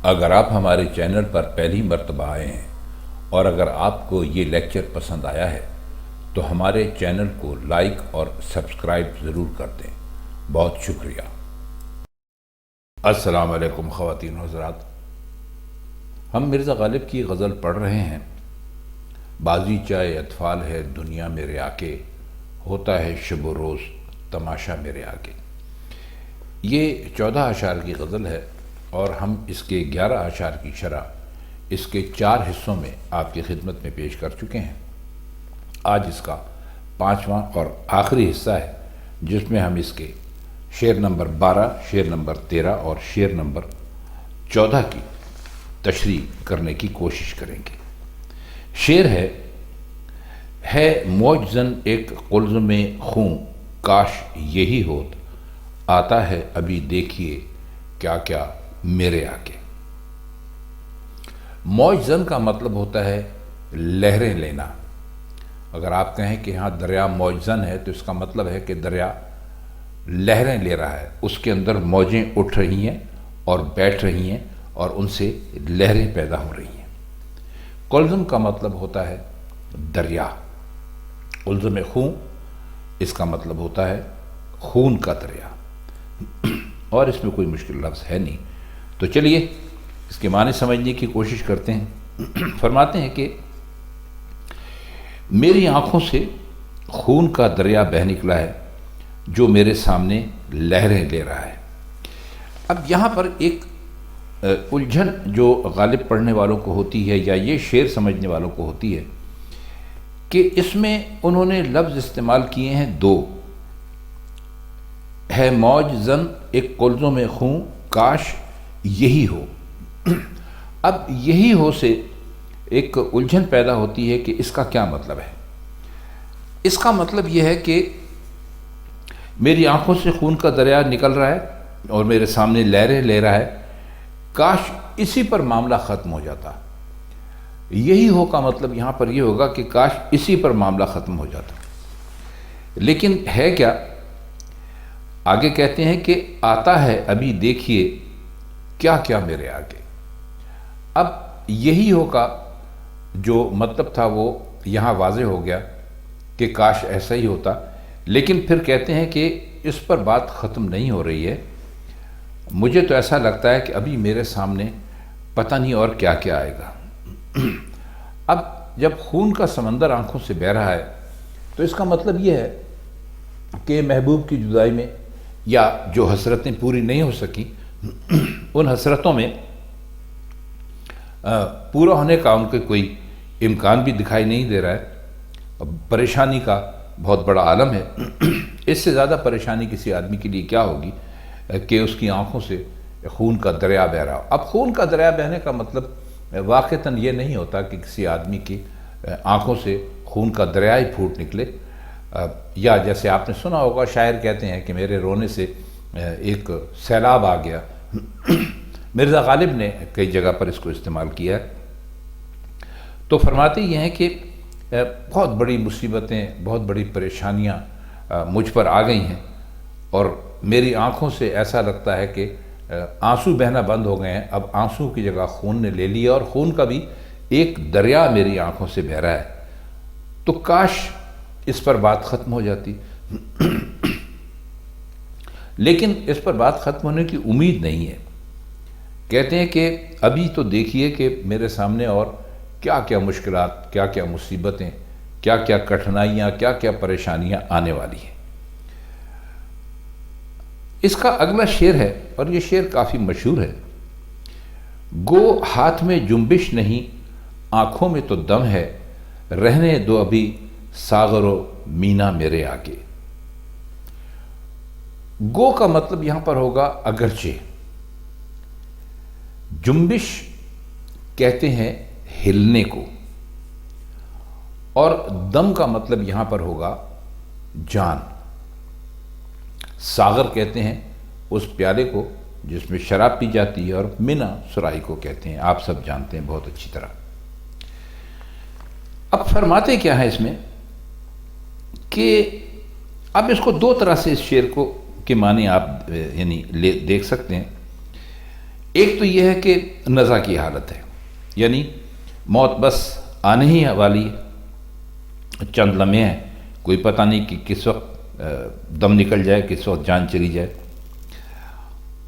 اگر آپ ہمارے چینل پر پہلی مرتبہ آئے ہیں اور اگر آپ کو یہ لیکچر پسند آیا ہے تو ہمارے چینل کو لائک اور سبسکرائب ضرور کر دیں۔ بہت شکریہ۔ السلام علیکم خواتین و حضرات، ہم مرزا غالب کی غزل پڑھ رہے ہیں۔ بازی چائے اطفال ہے دنیا میرے آکے، ہوتا ہے شب و روز تماشا میرے آگے۔ یہ 14 اشعار کی غزل ہے اور ہم اس کے 11 اشعار کی شرح اس کے 4 حصوں میں آپ کی خدمت میں پیش کر چکے ہیں۔ آج اس کا 5واں اور آخری حصہ ہے، جس میں ہم اس کے شعر نمبر 12، شعر نمبر 13 اور شعر نمبر 14 کی تشریح کرنے کی کوشش کریں گے۔ شعر ہے موج زن ایک قلزم خوں، کاش یہی ہوت، آتا ہے ابھی دیکھیے کیا کیا میرے آگے۔ موج زن کا مطلب ہوتا ہے لہریں لینا۔ اگر آپ کہیں کہ ہاں دریا موج زن ہے تو اس کا مطلب ہے کہ دریا لہریں لے رہا ہے، اس کے اندر موجیں اٹھ رہی ہیں اور بیٹھ رہی ہیں اور ان سے لہریں پیدا ہو رہی ہیں۔ قلزم کا مطلب ہوتا ہے دریا۔ قلزم خون، اس کا مطلب ہوتا ہے خون کا دریا، اور اس میں کوئی مشکل لفظ ہے نہیں۔ تو چلیے اس کے معنی سمجھنے کی کوشش کرتے ہیں۔ فرماتے ہیں کہ میری آنکھوں سے خون کا دریا بہہ نکلا ہے جو میرے سامنے لہریں لے رہا ہے۔ اب یہاں پر ایک الجھن جو غالب پڑھنے والوں کو ہوتی ہے یا یہ شعر سمجھنے والوں کو ہوتی ہے کہ اس میں انہوں نے لفظ استعمال کیے ہیں 2، ہے موج زن ایک قلزم میں خوں، کاش یہی ہو۔ اب یہی ہو سے ایک الجھن پیدا ہوتی ہے کہ اس کا کیا مطلب ہے۔ اس کا مطلب یہ ہے کہ میری آنکھوں سے خون کا دریا نکل رہا ہے اور میرے سامنے لہریں لے رہا ہے، کاش اسی پر معاملہ ختم ہو جاتا۔ یہی ہو کا مطلب یہاں پر یہ ہوگا کہ کاش اسی پر معاملہ ختم ہو جاتا۔ لیکن ہے کیا؟ آگے کہتے ہیں کہ آتا ہے ابھی دیکھیے کیا کیا میرے آگے۔ اب یہی ہو کا جو مطلب تھا وہ یہاں واضح ہو گیا کہ کاش ایسا ہی ہوتا، لیکن پھر کہتے ہیں کہ اس پر بات ختم نہیں ہو رہی ہے۔ مجھے تو ایسا لگتا ہے کہ ابھی میرے سامنے پتہ نہیں اور کیا کیا آئے گا۔ اب جب خون کا سمندر آنکھوں سے بہہ رہا ہے تو اس کا مطلب یہ ہے کہ محبوب کی جدائی میں یا جو حسرتیں پوری نہیں ہو سکیں ان حسرتوں میں پورا ہونے کا ان کے کوئی امکان بھی دکھائی نہیں دے رہا ہے۔ پریشانی کا بہت بڑا عالم ہے۔ اس سے زیادہ پریشانی کسی آدمی کے لیے کیا ہوگی کہ اس کی آنکھوں سے خون کا دریا بہہ رہا ہو۔ اب خون کا دریا بہنے کا مطلب واقعتاً یہ نہیں ہوتا کہ کسی آدمی کی آنکھوں سے خون کا دریا ہی پھوٹ نکلے، یا جیسے آپ نے سنا ہوگا شاعر کہتے ہیں کہ میرے رونے سے ایک سیلاب آ گیا۔ مرزا غالب نے کئی جگہ پر اس کو استعمال کیا ہے۔ تو فرماتے یہ ہیں کہ بہت بڑی مصیبتیں، بہت بڑی پریشانیاں مجھ پر آ گئی ہیں اور میری آنکھوں سے ایسا لگتا ہے کہ آنسو بہنا بند ہو گئے ہیں۔ اب آنسو کی جگہ خون نے لے لیا اور خون کا بھی ایک دریا میری آنکھوں سے بہہ رہا ہے۔ تو کاش اس پر بات ختم ہو جاتی، لیکن اس پر بات ختم ہونے کی امید نہیں ہے۔ کہتے ہیں کہ ابھی تو دیکھیے کہ میرے سامنے اور کیا کیا مشکلات، کیا کیا مصیبتیں، کیا کیا کٹھنائیاں، کیا کیا پریشانیاں آنے والی ہیں۔ اس کا اگلا شعر ہے اور یہ شعر کافی مشہور ہے۔ گو ہاتھ میں جنبش نہیں، آنکھوں میں تو دم ہے، رہنے دو ابھی ساغر و مینا میرے آگے۔ گو کا مطلب یہاں پر ہوگا اگرچہ۔ جنبش کہتے ہیں ہلنے کو، اور دم کا مطلب یہاں پر ہوگا جان۔ ساغر کہتے ہیں اس پیالے کو جس میں شراب پی جاتی ہے، اور مینا سراہی کو کہتے ہیں، آپ سب جانتے ہیں بہت اچھی طرح۔ اب فرماتے کیا ہے اس میں کہ اب اس کو 2 طرح سے اس شعر کو کے معنی آپ دیکھ سکتے ہیں۔ ایک تو یہ ہے کہ نزع کی حالت ہے، یعنی موت بس آنے ہی والی ہے، چند لمحے ہیں، کوئی پتہ نہیں کہ کس وقت دم نکل جائے، کس وقت جان چلی جائے۔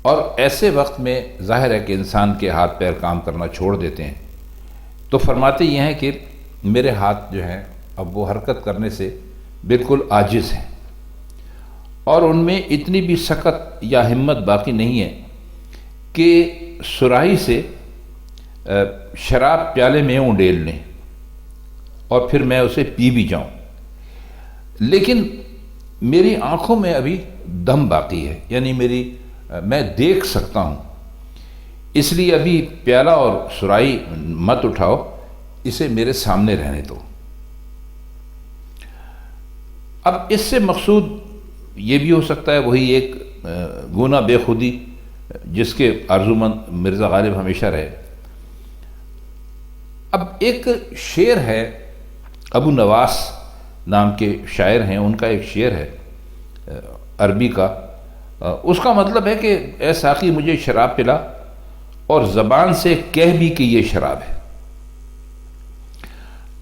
اور ایسے وقت میں ظاہر ہے کہ انسان کے ہاتھ پیر کام کرنا چھوڑ دیتے ہیں، تو فرماتے یہ ہیں کہ میرے ہاتھ جو ہیں اب وہ حرکت کرنے سے بالکل عاجز ہیں، اور ان میں اتنی بھی سکت یا ہمت باقی نہیں ہے کہ سراہی سے شراب پیالے میں انڈیل لیں اور پھر میں اسے پی بھی جاؤں، لیکن میری آنکھوں میں ابھی دم باقی ہے، یعنی میں دیکھ سکتا ہوں، اس لیے ابھی پیالہ اور سراہی مت اٹھاؤ، اسے میرے سامنے رہنے دو۔ اب اس سے مقصود یہ بھی ہو سکتا ہے وہی ایک گناہ بے خودی جس کے آرزومند مرزا غالب ہمیشہ رہے۔ اب ایک شعر ہے، ابو نواس نام کے شاعر ہیں، ان کا ایک شعر ہے عربی کا، اس کا مطلب ہے کہ اے ساقی مجھے شراب پلا اور زبان سے کہہ بھی کہ یہ شراب ہے۔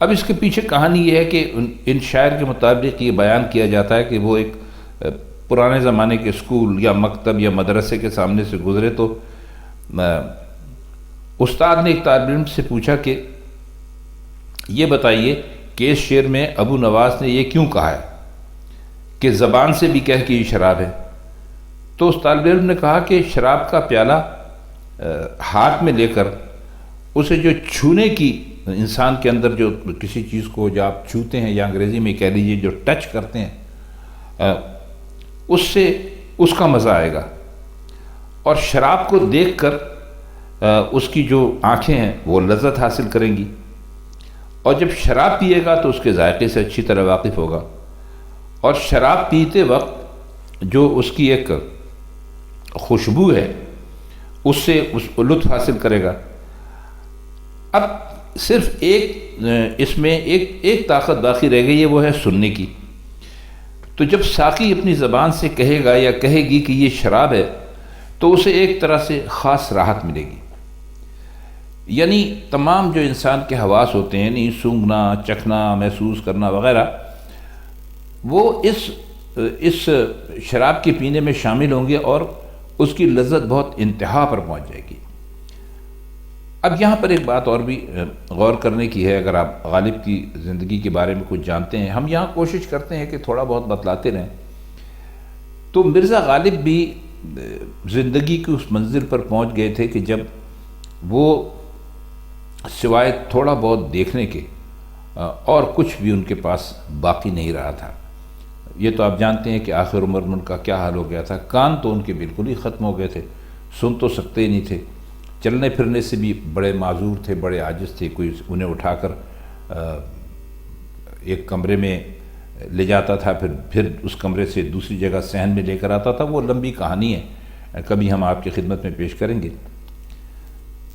اب اس کے پیچھے کہانی یہ ہے کہ ان شاعر کے مطابق یہ بیان کیا جاتا ہے کہ وہ ایک پرانے زمانے کے اسکول یا مکتب یا مدرسے کے سامنے سے گزرے تو استاد نے ایک طالب علم سے پوچھا کہ یہ بتائیے کہ اس شعر میں ابو نواس نے یہ کیوں کہا ہے کہ زبان سے بھی کہہ کہ یہ شراب ہے؟ تو اس طالب علم نے کہا کہ شراب کا پیالہ ہاتھ میں لے کر اسے جو چھونے کی، انسان کے اندر جو کسی چیز کو جو آپ چھوتے ہیں یا انگریزی میں کہہ لیجیے جو ٹچ کرتے ہیں، اس سے اس کا مزہ آئے گا، اور شراب کو دیکھ کر اس کی جو آنکھیں ہیں وہ لذت حاصل کریں گی، اور جب شراب پیے گا تو اس کے ذائقے سے اچھی طرح واقف ہوگا، اور شراب پیتے وقت جو اس کی ایک خوشبو ہے اس سے لطف حاصل کرے گا۔ اب صرف اس میں ایک طاقت باقی رہ گئی ہے، وہ ہے سننے کی۔ تو جب ساقی اپنی زبان سے کہے گا یا کہے گی کہ یہ شراب ہے تو اسے ایک طرح سے خاص راحت ملے گی، یعنی تمام جو انسان کے حواس ہوتے ہیں، یعنی سونگھنا، چکھنا، محسوس کرنا وغیرہ، وہ اس شراب کے پینے میں شامل ہوں گے اور اس کی لذت بہت انتہا پر پہنچ جائے گی۔ اب یہاں پر ایک بات اور بھی غور کرنے کی ہے، اگر آپ غالب کی زندگی کے بارے میں کچھ جانتے ہیں، ہم یہاں کوشش کرتے ہیں کہ تھوڑا بہت بتلاتے رہیں، تو مرزا غالب بھی زندگی کی اس منزل پر پہنچ گئے تھے کہ جب وہ سوائے تھوڑا بہت دیکھنے کے اور کچھ بھی ان کے پاس باقی نہیں رہا تھا۔ یہ تو آپ جانتے ہیں کہ آخر عمر میں ان کا کیا حال ہو گیا تھا، کان تو ان کے بالکل ہی ختم ہو گئے تھے، سن تو سکتے ہی نہیں تھے، چلنے پھرنے سے بھی بڑے معذور تھے، بڑے عاجز تھے، کوئی انہیں اٹھا کر ایک کمرے میں لے جاتا تھا، پھر اس کمرے سے دوسری جگہ صحن میں لے کر آتا تھا، وہ لمبی کہانی ہے، کبھی ہم آپ کی خدمت میں پیش کریں گے۔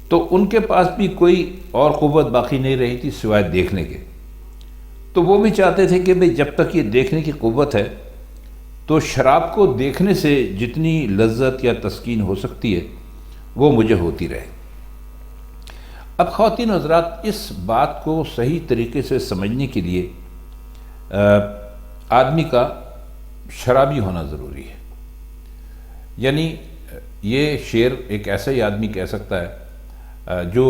تو ان کے پاس بھی کوئی اور قوت باقی نہیں رہی تھی سوائے دیکھنے کے، تو وہ بھی چاہتے تھے کہ بھئی جب تک یہ دیکھنے کی قوت ہے تو شراب کو دیکھنے سے جتنی لذت یا تسکین ہو سکتی ہے وہ مجھے ہوتی رہے۔ اب خواتین و حضرات، اس بات کو صحیح طریقے سے سمجھنے کے لیے آدمی کا شرابی ہونا ضروری ہے، یعنی یہ شعر ایک ایسا ہی آدمی کہہ سکتا ہے جو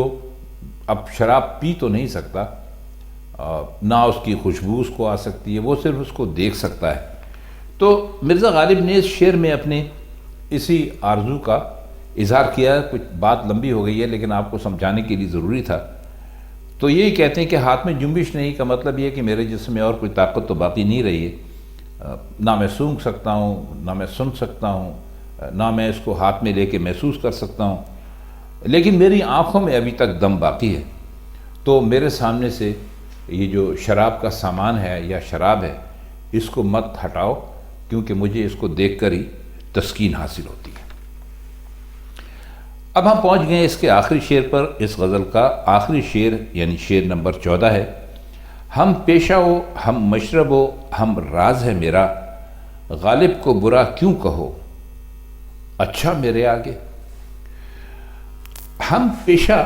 اب شراب پی تو نہیں سکتا، نہ اس کی خوشبو اس کو آ سکتی ہے، وہ صرف اس کو دیکھ سکتا ہے۔ تو مرزا غالب نے اس شعر میں اپنے اسی آرزو کا اظہار کیا۔ کچھ بات لمبی ہو گئی ہے لیکن آپ کو سمجھانے کے لیے ضروری تھا۔ تو یہی کہتے ہیں کہ ہاتھ میں جنبش نہیں کا مطلب یہ ہے کہ میرے جسم میں اور کوئی طاقت تو باقی نہیں رہی ہے، نہ میں سونگھ سکتا ہوں، نہ میں سن سکتا ہوں، نہ میں اس کو ہاتھ میں لے کے محسوس کر سکتا ہوں، لیکن میری آنکھوں میں ابھی تک دم باقی ہے۔ تو میرے سامنے سے یہ جو شراب کا سامان ہے یا شراب ہے اس کو مت ہٹاؤ، کیونکہ مجھے اس کو دیکھ کر ہی تسکین حاصل ہوتی ہے۔ اب ہم پہنچ گئے اس کے آخری شعر پر۔ اس غزل کا آخری شعر یعنی شعر نمبر 14 ہے: ہم پیشہ ہو، ہم مشرب ہو، ہم راز ہے میرا، غالب کو برا کیوں کہو، اچھا میرے آگے۔ ہم پیشہ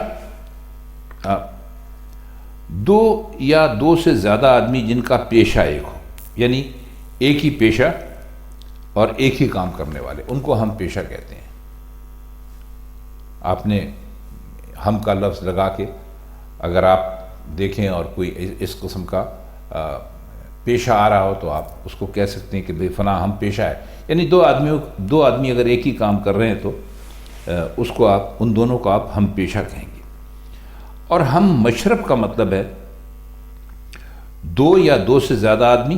دو یا دو سے زیادہ آدمی جن کا پیشہ ایک ہو، یعنی ایک ہی پیشہ اور ایک ہی کام کرنے والے، ان کو ہم پیشہ کہتے ہیں۔ آپ نے ہم کا لفظ لگا کے اگر آپ دیکھیں اور کوئی اس قسم کا پیشہ آ رہا ہو تو آپ اس کو کہہ سکتے ہیں کہ بھئی فلاں ہم پیشہ ہے، یعنی دو آدمی اگر ایک ہی کام کر رہے ہیں تو اس کو ان دونوں کو آپ ہم پیشہ کہیں گے۔ اور ہم مشرب کا مطلب ہے دو یا دو سے زیادہ آدمی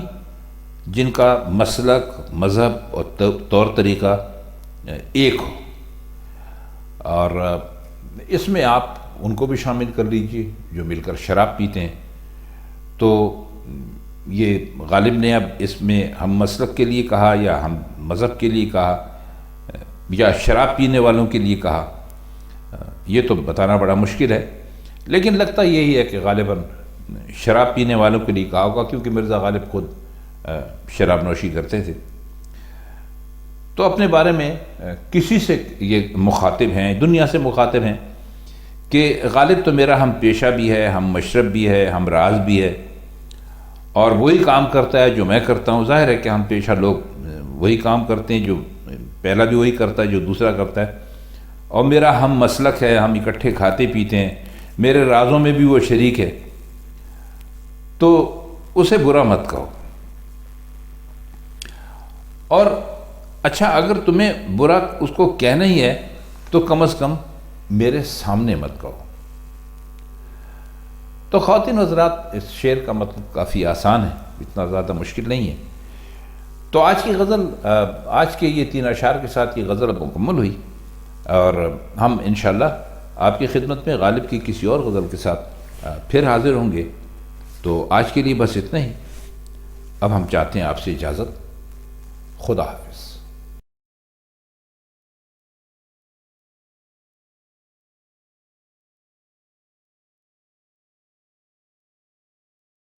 جن کا مسلک، مذہب اور طور طریقہ ایک ہو، اور اس میں آپ ان کو بھی شامل کر لیجئے جو مل کر شراب پیتے ہیں۔ تو یہ غالب نے اب اس میں ہم مسلک کے لیے کہا یا ہم مذہب کے لیے کہا یا شراب پینے والوں کے لیے کہا، یہ تو بتانا بڑا مشکل ہے، لیکن لگتا یہی ہے کہ غالباً شراب پینے والوں کے لیے کہا ہوگا، کیونکہ مرزا غالب خود شراب نوشی کرتے تھے۔ تو اپنے بارے میں کسی سے یہ مخاطب ہیں، دنیا سے مخاطب ہیں کہ غالب تو میرا ہم پیشہ بھی ہے، ہم مشرب بھی ہے، ہم راز بھی ہے، اور وہی کام کرتا ہے جو میں کرتا ہوں۔ ظاہر ہے کہ ہم پیشہ لوگ وہی کام کرتے ہیں، جو پہلا بھی وہی کرتا ہے جو دوسرا کرتا ہے، اور میرا ہم مسلک ہے، ہم اکٹھے کھاتے پیتے ہیں، میرے رازوں میں بھی وہ شریک ہے، تو اسے برا مت کہو۔ اور اچھا اگر تمہیں برا اس کو کہنا ہی ہے تو کم از کم میرے سامنے مت کہو۔ تو خواتین حضرات، اس شعر کا مطلب کافی آسان ہے، اتنا زیادہ مشکل نہیں ہے۔ تو آج کی غزل، آج کے یہ 3 اشعار کے ساتھ یہ غزل اب مکمل ہوئی، اور ہم انشاءاللہ آپ کی خدمت میں غالب کی کسی اور غزل کے ساتھ پھر حاضر ہوں گے۔ تو آج کے لیے بس اتنا ہی، اب ہم چاہتے ہیں آپ سے اجازت۔ خدا حافظ۔